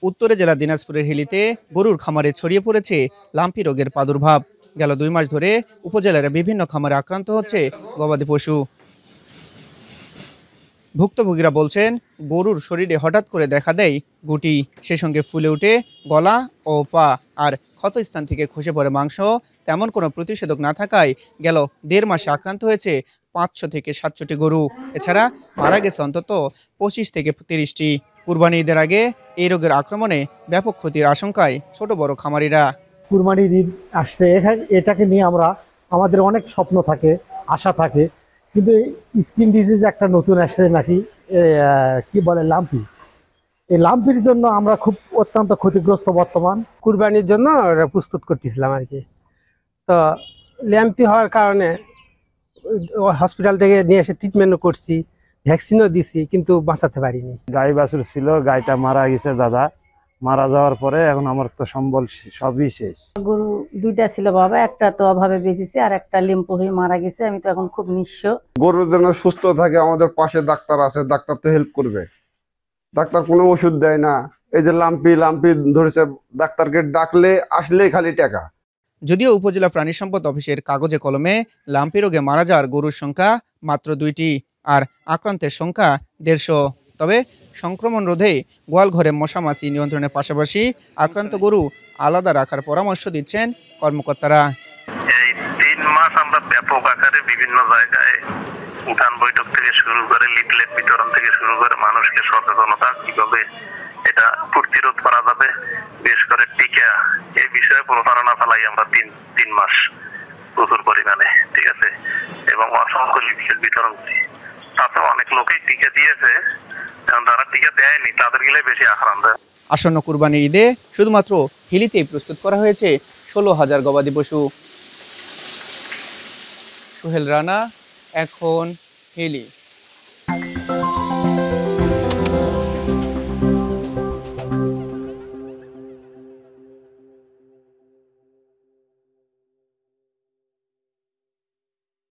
উত্তরে জেলা দিনাজপুরের হিলিতে গরুর খামারে ছড়িয়ে পড়েছে লাম্পি রোগের প্রাদুর্ভাব। গেল 2 মাস ধরে উপজেলার বিভিন্ন খামারে আক্রান্ত হচ্ছে গবাদি পশু। ভুক্তভোগীরা বলছেন, গরুর শরীরে হঠাৎ করে দেখা দেয় গুটি, সেই সঙ্গে ফুলে ওঠে গলা ও পা, আর ক্ষতস্থান থেকে খসে পড়ে মাংস। তেমন কোনো প্রতিষেধক না থাকায় গেল 1.5 মাসে আক্রান্ত হয়েছে 500 থেকে 700টি গরু। এছাড়া মারা গেছে অন্তত 25 থেকে 30টি। কুরবানি ঈদের আগে এই রোগের আক্রমণে ব্যাপক ক্ষতির আশঙ্কায় ছোট বড় খামারিরা। কুরবানির ঈদ আসছে, এটাকে নিয়ে আমাদের অনেক স্বপ্ন থাকে, আশা থাকে, কিন্তু স্কিন ডিজিজ একটা নতুন আসছে নাকি, কি বলে লাম্পি। এই লাম্পির জন্য আমরা খুব অত্যন্ত ক্ষতিগ্রস্ত বর্তমান। কুরবানির জন্য প্রস্তুত করতেছিলাম আর কি। তো ল্যাম্পি হওয়ার কারণে হসপিটাল থেকে নিয়ে এসে ট্রিটমেন্টও করছি, ভ্যাকসিনও দিছি, কিন্তু বাঁচাতে পারিনি। গাই বাছুর ছিল, গাইটা মারা গেছে দাদা। মারা যাওয়ার পরে এখন আমার তো সম্বল সবই শেষ। গরু 2টা ছিল বাবা, একটা তো অভাবে বেঁচেছে আর একটা লিম্পো হয়ে মারা গেছে। আমি তো এখন খুব নিঃস্ব। গরু যেন সুস্থ থাকে, আমাদের পাশে ডাক্তার আছে, ডাক্তার তো হেল্প করবে। ডাক্তার কোনো ওষুধ দেয় না। এই যে লাম্পি ধরেছে, ডাক্তারকে ডাকলে আসলেই খালি টাকা। যদিও উপজেলা প্রাণী সম্পদ অফিসের কাগজে কলমে লাম্পি রোগে মারা যাওয়ার গরুর সংখ্যা মাত্র 2টি আর আক্রান্তের সংখ্যা 150, তবে সংক্রমণ রোধে গোয়ালঘরে মশামাছি নিয়ন্ত্রণের পাশাপাশি আক্রান্ত গরু আলাদা রাখার পরামর্শ দিচ্ছেন কর্মকর্তারা। এই 3 মাস আমরা ব্যাপক আকারে বিভিন্ন জায়গায় উঠান বৈঠক থেকে শুরু করে লিফলেট বিতরণ থেকে শুরু করে মানুষকে সচেতনতা কিভাবে এটা প্রতিরোধ করা যাবে, বিশেষ করে টিকা, এই বিষয়ে প্রচারণা চালাই আমরা 3 মাস প্রচুর পরিমাণে, ঠিক আছে, এবং অসংখ্য লিফলেট বিতরণ করি। তাতে অনেক লোকেই টিকা দিয়েছে, এবং যারা টিকা দেয়নি তাদের গেলে বেশি আক্রান্ত। আসন্ন কুরবানির ঈদে শুধুমাত্র হিলিতেই প্রস্তুত করা হয়েছে 16,000 গবাদি পশু। সোহেল রানা, এখন হিলি।